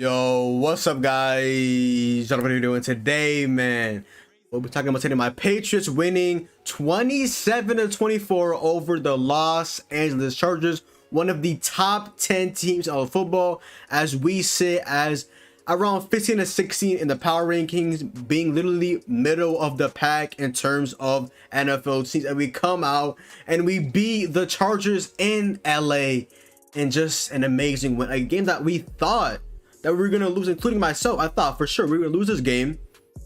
Yo, what's up, guys? What are you doing today, man? We'll be talking about today. My Patriots winning 27-24 over the Los Angeles Chargers, one of the top 10 teams of football, as we sit as around 15-16 in the power rankings, being literally middle of the pack in terms of NFL teams. And we come out and we beat the Chargers in LA in just an amazing win, a game that we thought that we were gonna lose, including myself. I thought for sure we were gonna lose this game,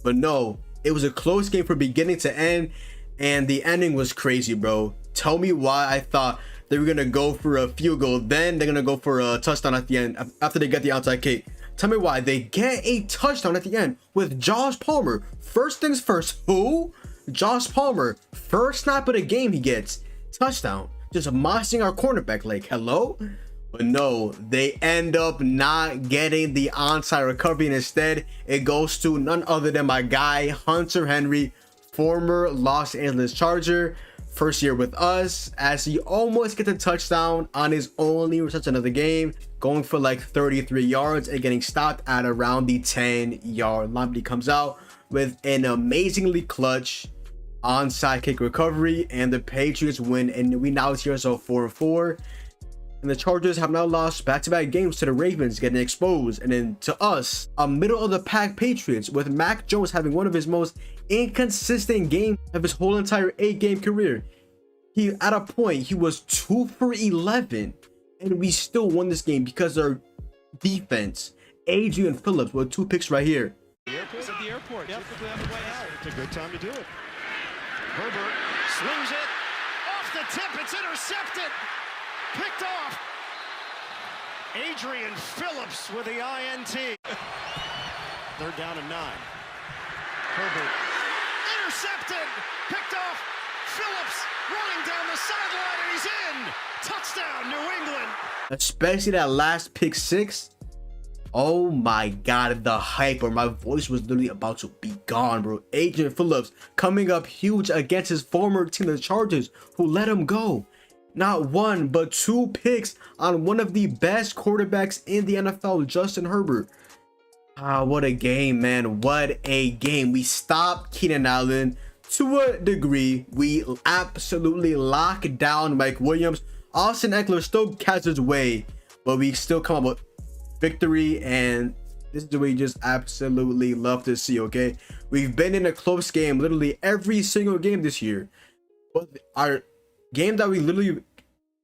but no, it was a close game from beginning to end, and the ending was crazy, bro. Tell me why I thought they were gonna go for a field goal, then they're gonna go for a touchdown at the end after they get the onside kick. Tell me why they get a touchdown at the end with Josh Palmer. First things first, who? Josh Palmer, first snap of the game, he gets touchdown, just mossing our cornerback. Like, hello? But no, they end up not getting the onside recovery, and instead it goes to none other than my guy Hunter Henry, former Los Angeles Charger, first year with us, as he almost gets a touchdown on his only reception of the game, going for like 33 yards and getting stopped at around the 10-yard line. But he comes out with an amazingly clutch onside kick recovery, and the Patriots win, and we now see ourselves 4-4. And the Chargers have now lost back-to-back games to the Ravens, getting exposed, and then to us, a middle-of-the-pack Patriots, with Mac Jones having one of his most inconsistent games of his whole entire 8-game career. At a point, he was 2 for 11, and we still won this game because our defense, Adrian Phillips, with 2 picks right here. It's at the airport. Typically on the way out. It's a good time to do it. Herbert swings it off the tip. It's intercepted. Picked off. Adrian Phillips with the INT. Third down and 9. Herbert intercepted. Picked off. Phillips running down the sideline, and he's in. Touchdown, New England. Especially that last pick 6. Oh my god, the hype, or my voice was literally about to be gone, bro. Adrian Phillips coming up huge against his former team, the Chargers, who let him go. Not 1, but 2 picks on one of the best quarterbacks in the NFL, Justin Herbert. What a game, man. What a game. We stopped Keenan Allen to a degree. We absolutely locked down Mike Williams. Austin Eckler still catches his way, but we still come up with victory, and this is what we just absolutely love to see. Okay, we've been in a close game literally every single game this year, but our game that we literally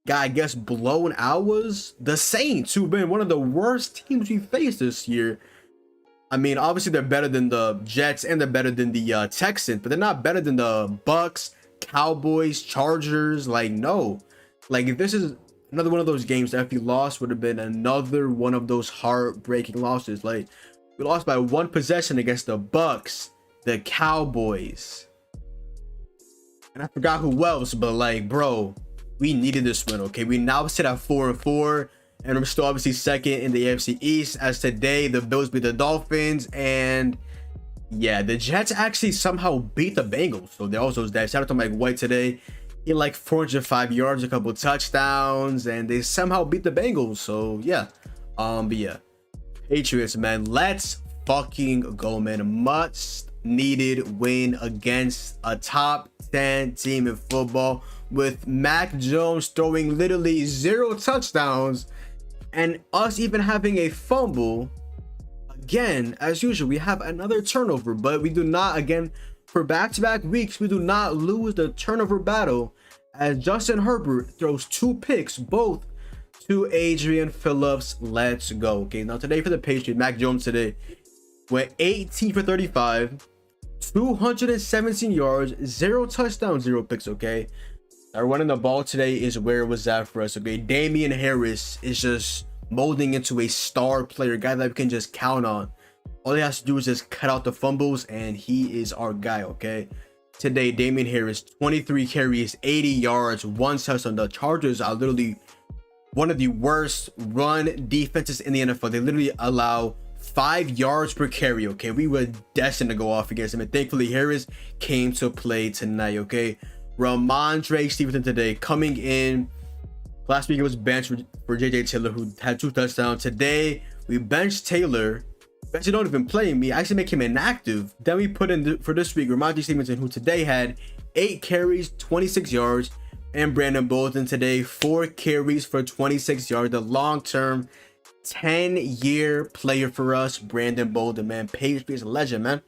got, I guess, blown out was the Saints, who've been one of the worst teams we faced this year. I mean, obviously they're better than the Jets and they're better than the Texans, but they're not better than the Bucks, Cowboys, Chargers. Like, no, like, this is another one of those games that if we lost would have been another one of those heartbreaking losses. Like, we lost by 1 possession against the Bucks, the Cowboys, and I forgot who else, but like, bro, we needed this win. Okay, we now sit at 4-4, and we're still obviously second in the AFC East, as today the Bills beat the Dolphins, and yeah, the Jets actually somehow beat the Bengals. So they also was that. Shout out to Mike White today. He had like 405 yards, a couple touchdowns, and they somehow beat the Bengals. So yeah, but yeah, Patriots, man, let's fucking go, man. Much needed win against a top 10 team in football, with Mac Jones throwing literally 0 touchdowns and us even having a fumble. Again, as usual, we have another turnover, but we do not, again, for back-to-back weeks, we do not lose the turnover battle, as Justin Herbert throws 2 picks, both to Adrian Phillips. Let's go. Okay, now today for the Patriots, Mac Jones today went 18 for 35, 217 yards, 0 touchdowns, 0 picks. Okay, our running the ball today is where it was at for us. Okay, Damian Harris is just molding into a star player, guy that we can just count on. All he has to do is just cut out the fumbles, and he is our guy. Okay, today Damian Harris, 23 carries, 80 yards, 1 touchdown. The Chargers are literally one of the worst run defenses in the NFL. They literally allow 5 yards per carry. Okay, we were destined to go off against him, and thankfully Harris came to play tonight. Okay, Ramondre Stevenson today coming in. Last week it was benched for JJ Taylor, who had 2 touchdowns. Today We benched Taylor. Actually, don't even play me. Actually make him inactive. Then we put in for this week Ramondre Stevenson, who today had 8 carries, 26 yards, and Brandon Bolden today 4 carries for 26 yards. The long-term 10-year player for us, Brandon Bolden, man. Patriots legend, man.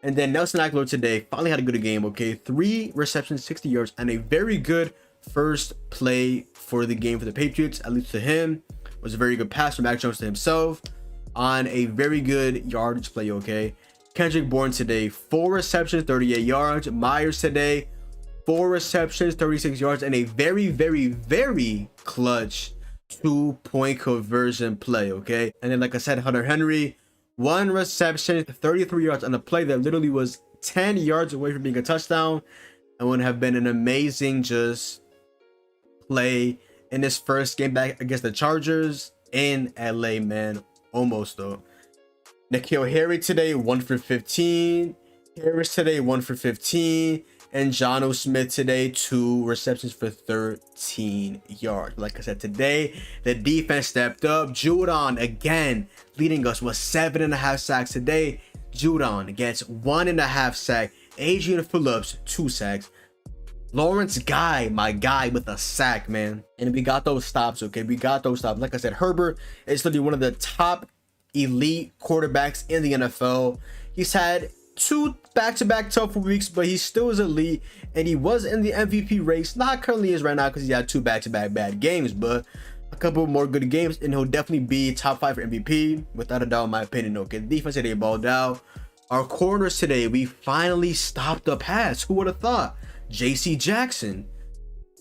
And then Nelson Aguilar today finally had a good game, okay? 3 receptions, 60 yards, and a very good first play for the game for the Patriots, at least to him. It was a very good pass from Mac Jones to himself on a very good yardage play, okay? Kendrick Bourne today, 4 receptions, 38 yards. Myers today, 4 receptions, 36 yards, and a very, very, very clutch 2-point conversion play, okay? And then, like I said, Hunter Henry, 1 reception, 33 yards on a play that literally was 10 yards away from being a touchdown, and would have been an amazing just play in this first game back against the Chargers in LA, man. Almost though. N'Keal Harry today, 1 for 15. Harris today, 1 for 15. And Jonnu Smith today, 2 receptions for 13 yards. Like I said, today the defense stepped up. Judon again leading us with 7.5 sacks today. Judon gets 1.5 sack. Adrian Phillips, 2 sacks. Lawrence Guy, my guy, with a sack, man. And we got those stops, okay? We got those stops. Like I said, Herbert is literally one of the top elite quarterbacks in the NFL. He's had 2 back-to-back tough weeks, but he still is elite. And he was in the MVP race. Not currently is right now because he had 2 back-to-back bad games, but a couple more good games, and he'll definitely be top 5 for MVP, without a doubt, in my opinion, okay? The defense today balled out. Our corners today, we finally stopped the pass. Who would have thought? J.C. Jackson.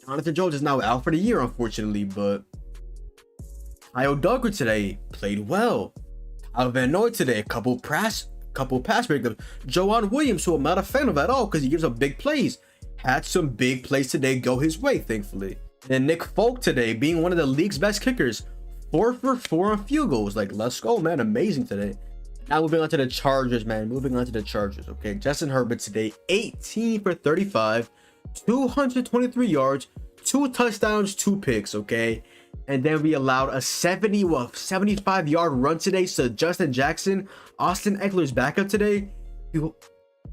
Jonathan Jones is now out for the year, unfortunately, but Kyle Duggar today played well. Kyle Van Noy today, a couple pass breakups. Joanne Williams, who I'm not a fan of at all because he gives up big plays, had some big plays today go his way, thankfully. And Nick Folk today, being one of the league's best kickers, 4 for 4 on field goals. Like, let's go, man. Amazing today. Now moving on to the Chargers, man. Moving on to the Chargers, okay? Justin Herbert today, 18 for 35, 223 yards, 2 touchdowns, 2 picks, okay? And then we allowed a 75-yard run today. So Justin Jackson, Austin Eckler's backup today.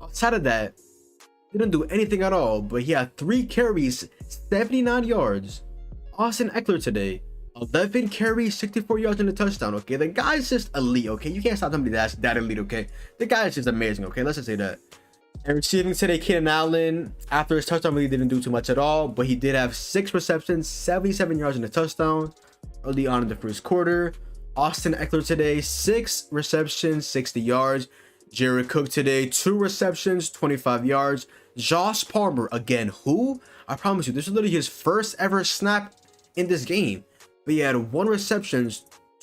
Outside of that, didn't do anything at all. But he had 3 carries, 79 yards. Austin Eckler today, 11 carries, 64 yards and a touchdown, okay? The guy's just elite, okay? You can't stop somebody that's that elite, okay? The guy is just amazing, okay? Let's just say that. And receiving today, Keenan Allen, after his touchdown, really didn't do too much at all, but he did have 6 receptions, 77 yards and a touchdown early on in the first quarter. Austin Eckler today, 6 receptions, 60 yards. Jared Cook today, 2 receptions, 25 yards. Josh Palmer, again, who? I promise you, this is literally his first ever snap in this game. But he had 1 reception,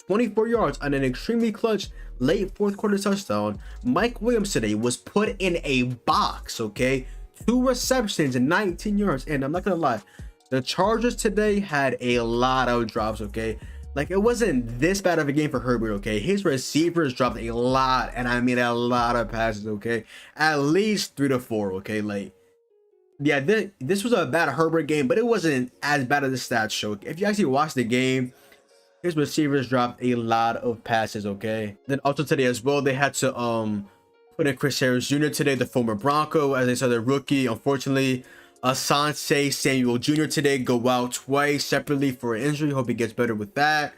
24 yards on an extremely clutch late 4th quarter touchdown. Mike Williams today was put in a box, okay? 2 receptions and 19 yards. And I'm not gonna lie, the Chargers today had a lot of drops, okay? Like, it wasn't this bad of a game for Herbert, okay? His receivers dropped a lot, and I mean a lot of passes, okay? At least 3 to 4, okay? Like, yeah, this was a bad Herbert game, but it wasn't as bad as the stats show. If you actually watch the game, his receivers dropped a lot of passes, okay? Then also today as well, they had to put in Chris Harris Jr. today, the former Bronco, as they saw the rookie. Unfortunately, Asante Samuel Jr. today go out twice separately for an injury. Hope he gets better with that.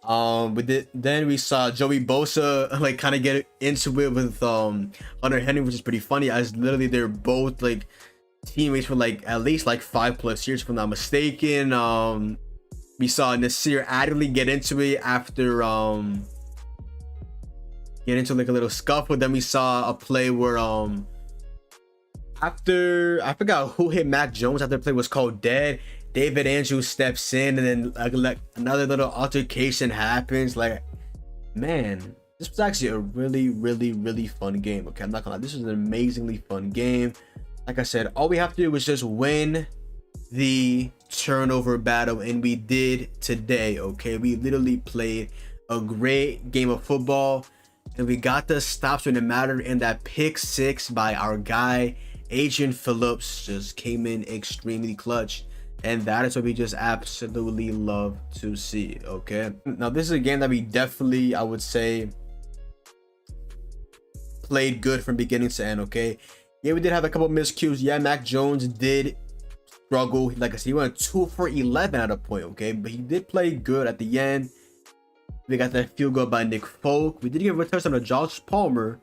Then we saw Joey Bosa like kind of get into it with Hunter Henry, which is pretty funny, as literally they're both like teammates for like at least like 5+ years, if I'm not mistaken. We saw Nasir Adderley get into it after get into like a little scuffle. Then we saw a play where after, I forgot who hit Mac Jones after the play was called dead, David Andrews steps in, and then like another little altercation happens. Like, man, this was actually a really fun game, okay? I'm not gonna lie, this was an amazingly fun game. Like I said, all we have to do is just win the turnover battle, and we did today, okay? We literally played a great game of football, and we got the stops when it mattered, and that pick 6 by our guy Adrian Phillips just came in extremely clutch. and that is what we just absolutely love to see. Okay, now this is a game that we definitely, I would say, played good from beginning to end. Okay, yeah, we did have a couple miscues. Yeah, Mac Jones did struggle. Like I said, he went 2 for 11 at a point. Okay, but he did play good at the end. We got that field goal by Nick Folk. We did give a touchdown to Josh Palmer.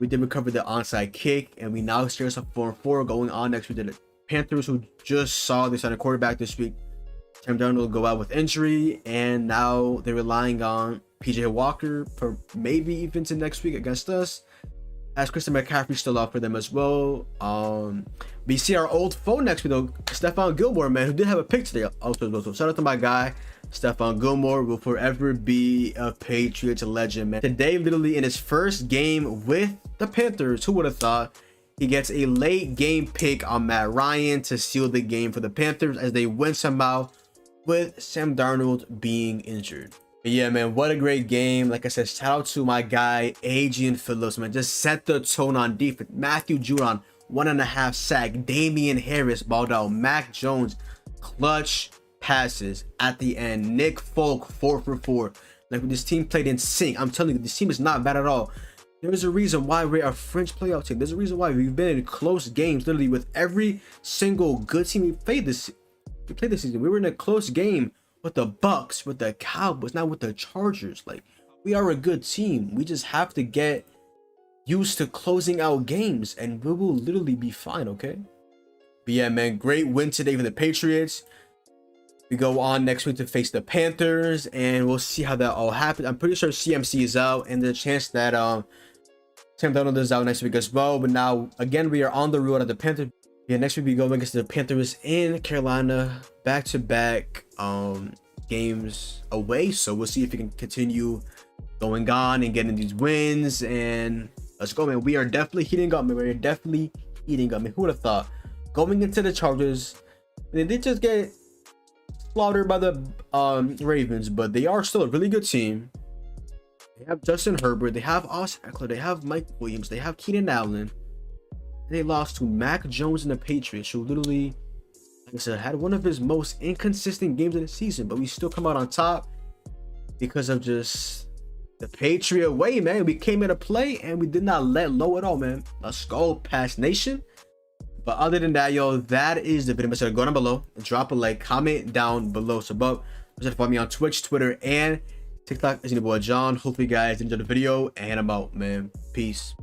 We did recover the onside kick, and we now stare ourselves 4-4 going on next. We did the Panthers, who just saw they signed a quarterback this week. Sam Darnold will go out with injury, and now they're relying on PJ Walker for maybe even to next week against us. As Christian McCaffrey still out for them as well. We see our old foe next week though, Stephon Gilmore, man, who did have a pick today also as well. So shout out to my guy, Stephon Gilmore, will forever be a Patriots legend, man. Today, literally in his first game with the Panthers, who would have thought, he gets a late game pick on Matt Ryan to seal the game for the Panthers as they win somehow with Sam Darnold being injured. But yeah, man, what a great game. Like I said, shout out to my guy, Adrian Phillips, man. Just set the tone on defense. Matthew Judon, 1.5 sack. Damian Harris balled out. Mac Jones, clutch passes at the end. Nick Folk, 4 for 4. Like, this team played in sync. I'm telling you, this team is not bad at all. There's a reason why we're a French playoff team. There's a reason why we've been in close games, literally, with every single good team we played this season. We were in a close game with the Bucks, with the Cowboys, not with the Chargers. Like, we are a good team. We just have to get used to closing out games, and we will literally be fine, okay? But yeah, man, great win today for the Patriots. We go on next week to face the Panthers, and we'll see how that all happens. I'm pretty sure CMC is out, and there's a chance that Sam Darnold is out next week as well. But now, again, we are on the road at the Panthers. Yeah, next week we go against the Panthers in Carolina, back-to-back games away. So we'll see if we can continue going on and getting these wins. And let's go, man. We are definitely heating up, man. We're definitely heating up. Man, who would have thought? Going into the Chargers, they did just get slaughtered by the Ravens, but they are still a really good team. They have Justin Herbert, they have Austin Eckler, they have Mike Williams, they have Keenan Allen. They lost to Mac Jones and the Patriots, who literally, like I said, had one of his most inconsistent games of the season, but we still come out on top because of just the Patriot way, man. We came in to play and we did not let low at all, man. Let's go, Pass Nation. But other than that, yo, that is the video. So go down below, drop a like, comment down below. So, but follow me on Twitch, Twitter, and TikTok. As your boy John. Hopefully, you guys enjoyed the video, and I'm out, man. Peace.